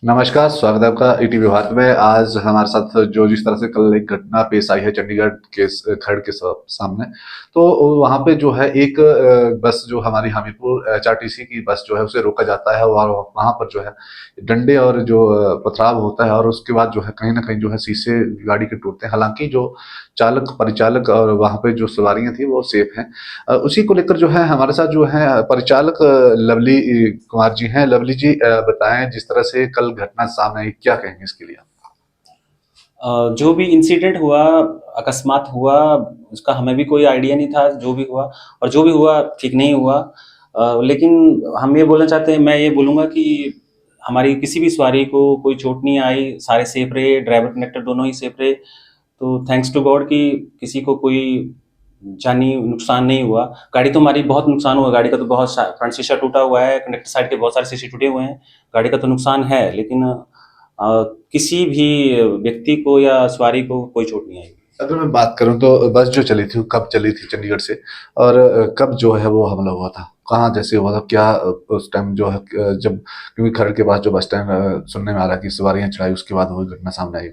नमस्कार, स्वागत है आपका ईटीवी भारत में। आज हमारे साथ जो जिस तरह से कल एक घटना पेश आई है चंडीगढ़ के खरड़ के सामने, तो वहाँ पे जो है एक बस जो हमारी हमीरपुर एचआरटीसी की बस जो है उसे रोका जाता है और वहाँ पर जो है डंडे और जो पथराव होता है और उसके बाद जो है कहीं न कहीं जो है शीशे गाड़ी के टूटते हैं। हालाँकि जो चालक, परिचालक और वहाँ पे जो सवारियाँ थी वो सेफ हैं। उसी को लेकर जो है हमारे साथ जो है परिचालक लवली कुमार जी हैं। लवली जी, बताएं जिस तरह से कल घटना सामने आई, क्या कहेंगे इसके लिए? जो भी इंसिडेंट हुआ, अकस्मात हुआ, उसका हमें भी कोई आइडिया नहीं था जो भी हुआ। और जो भी हुआ ठीक नहीं हुआ। लेकिन हम ये बोलना चाहते हैं, मैं ये बोलूँगा कि हमारी किसी भी सवारी को कोई चोट नहीं आई, सारे सेफ रहे, ड्राइवर कंडक्टर दोनों ही सेफ रहे। तो थैंक्स टू गॉड कि किसी को कोई जानी नुकसान नहीं हुआ। गाड़ी तो हमारी बहुत नुकसान हुआ, गाड़ी का तो बहुत फ्रंट शीशा टूटा हुआ है, कंडक्टर साइड के बहुत सारे शीशे टूटे हुए हैं। गाड़ी का तो नुकसान है, लेकिन किसी भी व्यक्ति को या सवारी को कोई चोट नहीं आई। अगर मैं बात करूं तो बस जो चली थी वो कब चली थी चंडीगढ़ से, और कब जो है वो हमला हुआ था, कहाँ जैसे हुआ था, क्या उस टाइम जो है जब, क्योंकि खरड़ के पास जो बस स्टैंड सुनने में आ रहा है कि सवारियां चढ़ाई उसके बाद वो घटना सामने आई,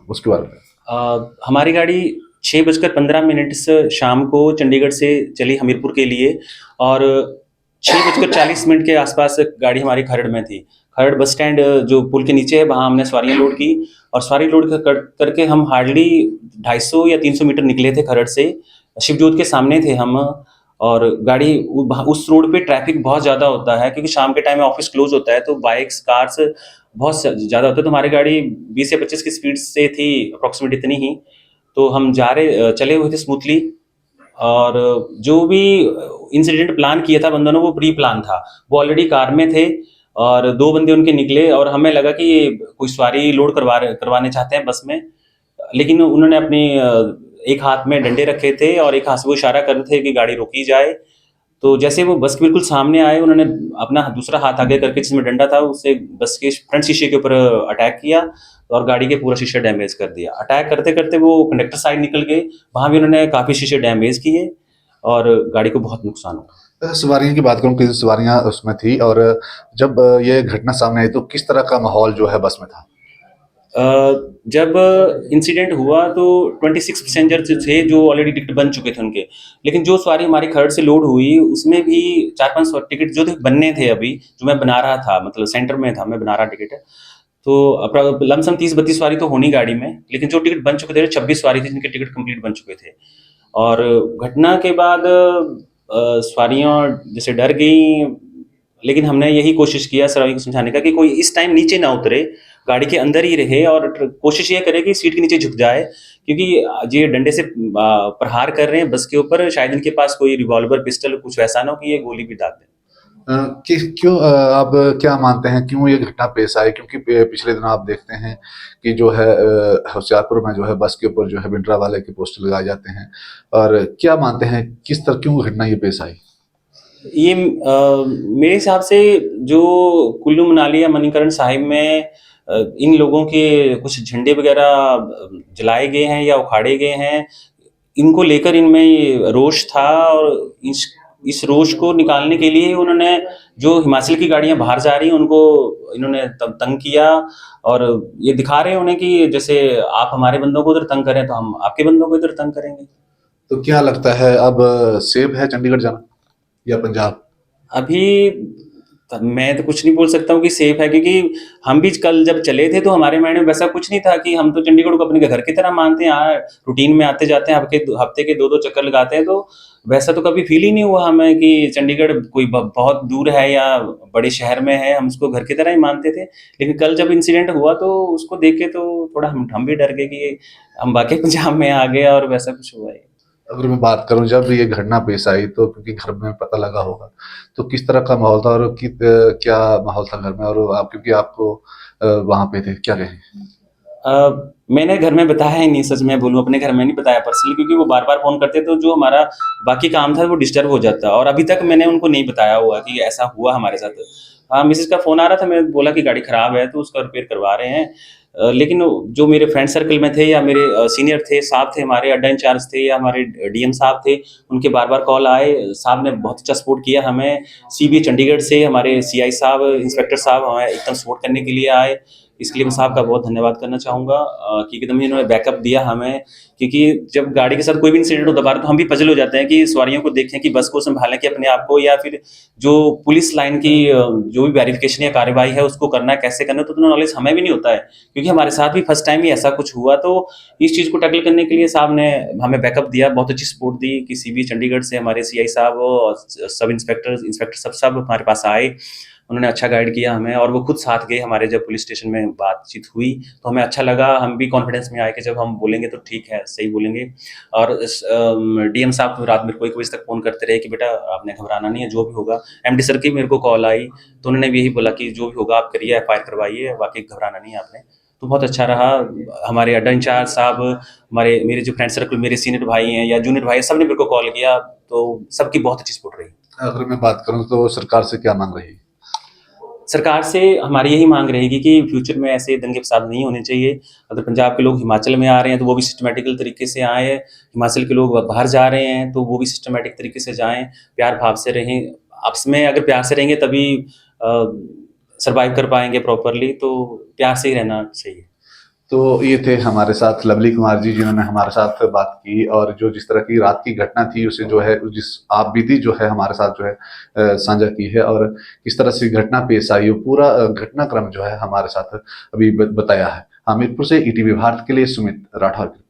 उसके बारे में? हमारी गाड़ी 6:15 से शाम को चंडीगढ़ से चली हमीरपुर के लिए, और 6:40 के आसपास गाड़ी हमारी खरड़ में थी। खरड़ बस स्टैंड जो पुल के नीचे है, वहाँ हमने सवारियाँ लोड की। और सवारी लोड करके हम हार्डली 250 या 300 मीटर निकले थे खरड़ से। शिवजोत के सामने थे हम। और गाड़ी उस रोड पे ट्रैफिक बहुत ज़्यादा होता है, क्योंकि शाम के टाइम में ऑफिस क्लोज होता है, तो बाइक्स कार्स बहुत ज़्यादा होता है। तो हमारी गाड़ी 20 या 25 की स्पीड से थी, अप्रॉक्सीमेट इतनी ही। तो हम चले हुए थे स्मूथली। और जो भी इंसिडेंट प्लान किया था बंदों ने, वो प्री प्लान था। वो ऑलरेडी कार में थे, और दो बंदे उनके निकले, और हमें लगा कि ये कोई सवारी लोड करवाने चाहते हैं बस में। लेकिन उन्होंने अपनी एक हाथ में डंडे रखे थे और एक हाथ से वो इशारा कर रहे थे कि गाड़ी रोकी जाए। तो जैसे वो बस के बिल्कुल सामने आए, उन्होंने अपना दूसरा हाथ आगे करके, जिसमें डंडा था, उससे बस के फ्रंट शीशे के ऊपर अटैक किया और गाड़ी के पूरा शीशा डैमेज कर दिया। अटैक करते करते वो कंडक्टर साइड निकल गए, वहां भी उन्होंने काफी शीशे डैमेज किए और गाड़ी को बहुत नुकसान हुआ। सवारियों की बात करूं, कितनी सवारियां उसमें थी, और जब ये घटना सामने आई तो किस तरह का माहौल जो है बस में था? जब इंसिडेंट हुआ तो 26 पैसेंजर थे जो ऑलरेडी टिकट बन चुके थे उनके। लेकिन जो सवारी हमारी खरड़ से लोड हुई, उसमें भी 4-5 टिकट जो थे बनने थे अभी, जो मैं बना रहा था, मतलब सेंटर में था, मैं बना रहा टिकट। तो लमसम 30-32 सवारी तो होनी गाड़ी में, लेकिन जो टिकट बन चुके थे 26 सवारी थी जिनके टिकट कंप्लीट बन चुके थे। और घटना के बाद सवारियाँ जैसे डर गई, लेकिन हमने यही कोशिश किया सवारी को समझाने का कि कोई इस टाइम नीचे ना उतरे, गाड़ी के अंदर ही रहे, और कोशिश ये करे कि सीट के नीचे झुक जाए, क्योंकि ये डंडे से प्रहार कर रहे हैं बस के ऊपर, शायद इनके पास कोई रिवॉल्वर पिस्टल कुछ वैसा ना हो कि ये गोली भी दाग दें। क्यों, आप क्या मानते हैं क्यों ये घटना पेश आई? क्योंकि पिछले दिनों आप देखते हैं कि जो है होशियारपुर में जो है बस के ऊपर जो है भिंडरा वाले के पोस्टर लगाए जाते हैं, और क्या मानते हैं किस तरह क्यों घटना ये पेश आई? ये मेरे हिसाब से जो कुल्लू मनाली या मणिकरण साहिब में इन लोगों के कुछ झंडे वगैरह जलाए गए हैं या उखाड़े गए हैं, इनको लेकर इनमें ये रोष था। और इस रोष को निकालने के लिए उन्होंने, जो हिमाचल की गाड़ियां बाहर जा रही हैं उनको इन्होंने तंग किया, और ये दिखा रहे हैं उन्हें कि जैसे आप हमारे बंदों को उधर तंग करें तो हम आपके बंदों को इधर तंग करेंगे। तो क्या लगता है अब सेफ है चंडीगढ़ जाना या पंजाब? अभी मैं तो कुछ नहीं बोल सकता हूँ कि सेफ है, क्योंकि हम भी कल जब चले थे तो हमारे माइंड में वैसा कुछ नहीं था। कि हम तो चंडीगढ़ को अपने घर की तरह मानते हैं, यहाँ रूटीन में आते जाते हैं, हफ्ते के दो दो चक्कर लगाते हैं। तो वैसा तो कभी फील ही नहीं हुआ हमें कि चंडीगढ़ कोई बहुत दूर है या बड़े शहर में है, हम उसको घर की तरह ही मानते थे। लेकिन कल जब इंसिडेंट हुआ तो उसको देख के तो थोड़ा हम भी डर गए कि हम वाकई पंजाब में आ गए और वैसा कुछ हुआ है। अगर मैं बात करूं जब ये घटना पेश आई तो क्योंकि घर में पता लगा होगा, तो किस तरह का माहौल था, और क्या माहौल था घर में, और आप क्योंकि आपको वहां पे थे, क्या कहें? मैंने घर में बताया ही नहीं, सच में बोलूँ, अपने घर में नहीं बताया पर्सनली, क्योंकि वो बार बार फोन करते तो जो हमारा बाकी काम था वो डिस्टर्ब हो जाता। और अभी तक मैंने उनको नहीं बताया हुआ कि ऐसा हुआ हमारे साथ। हाँ, मिसेज का फोन आ रहा था, मैं बोला कि गाड़ी खराब है तो उसका रिपेयर करवा रहे हैं। लेकिन जो मेरे फ्रेंड सर्कल में थे या मेरे सीनियर थे, साहब थे, हमारे अड्डा इंचार्ज थे या हमारे डीएम साहब थे, उनके बार-बार कॉल आए। साहब ने बहुत अच्छा सपोर्ट किया हमें। सीबी चंडीगढ़ से हमारे सीआई साहब, इंस्पेक्टर साहब हमें एकदम सपोर्ट करने के लिए आए। इसके लिए मैं साहब का बहुत धन्यवाद करना चाहूँगा कि एकदम ही इन्होंने बैकअप दिया हमें, क्योंकि जब गाड़ी के साथ कोई भी इंसिडेंट होता है तो हम भी पज़ल हो जाते हैं कि सवारियों को देखें कि बस को सँभालें कि अपने आप को, या फिर जो पुलिस लाइन की जो भी वेरिफ़िकेशन या कार्रवाई है उसको करना है, कैसे करना है, तो उतना नॉलेज हमें भी नहीं होता है। क्योंकि हमारे साथ भी फर्स्ट टाइम ही ऐसा कुछ हुआ, तो इस चीज़ को टैकल करने के लिए साहब ने हमें बैकअप दिया, बहुत अच्छी सपोर्ट दी कि सीबी चंडीगढ़ से हमारे सीआई साहब और सब इंस्पेक्टर सब हमारे पास आए। उन्होंने अच्छा गाइड किया हमें और वो खुद साथ गए हमारे। जब पुलिस स्टेशन में बातचीत हुई तो हमें अच्छा लगा, हम भी कॉन्फिडेंस में आए कि जब हम बोलेंगे तो ठीक है, सही बोलेंगे। और डीएम साहब तो रात मेरे को 1 बजे तक फ़ोन करते रहे कि बेटा आपने घबराना नहीं है, जो भी होगा। एमडी सर की मेरे को कॉल आई तो उन्होंने भी यही बोला कि जो भी होगा आप करिए, एफआईआर करवाइए, बाकी घबराना नहीं है आपने। तो बहुत अच्छा रहा। हमारे अड्डा इंचार्ज साहब, हमारे मेरे जो फ्रेंड सर्कल, मेरे सीनियर भाई हैं या जूनियर भाई हैं, सब ने मेरे को कॉल किया, तो सबकी बहुत अच्छी सपोर्ट रही। अगर मैं बात करूँ तो सरकार से क्या मांग रही? सरकार से हमारी यही मांग रहेगी कि फ्यूचर में ऐसे दंगे फसाद नहीं होने चाहिए। अगर पंजाब के लोग हिमाचल में आ रहे हैं तो वो भी सिस्टमैटिकल तरीके से आएँ, हिमाचल के लोग बाहर जा रहे हैं तो वो भी सिस्टमैटिक तरीके से जाएँ, प्यार भाव से रहें। आपस में अगर प्यार से रहेंगे तभी सर्वाइव कर पाएँगे प्रॉपरली, तो प्यार से ही रहना चाहिए। तो ये थे हमारे साथ लवली कुमार जी, जिन्होंने हमारे साथ बात की और जो जिस तरह की रात की घटना थी उसे जो है जिस आप बीती जो है हमारे साथ जो है साझा की है, और किस तरह से घटना पेश आई, वो पूरा घटनाक्रम जो है हमारे साथ अभी बताया है। हमीरपुर से ईटीवी भारत के लिए सुमित राठौर की रिपोर्ट।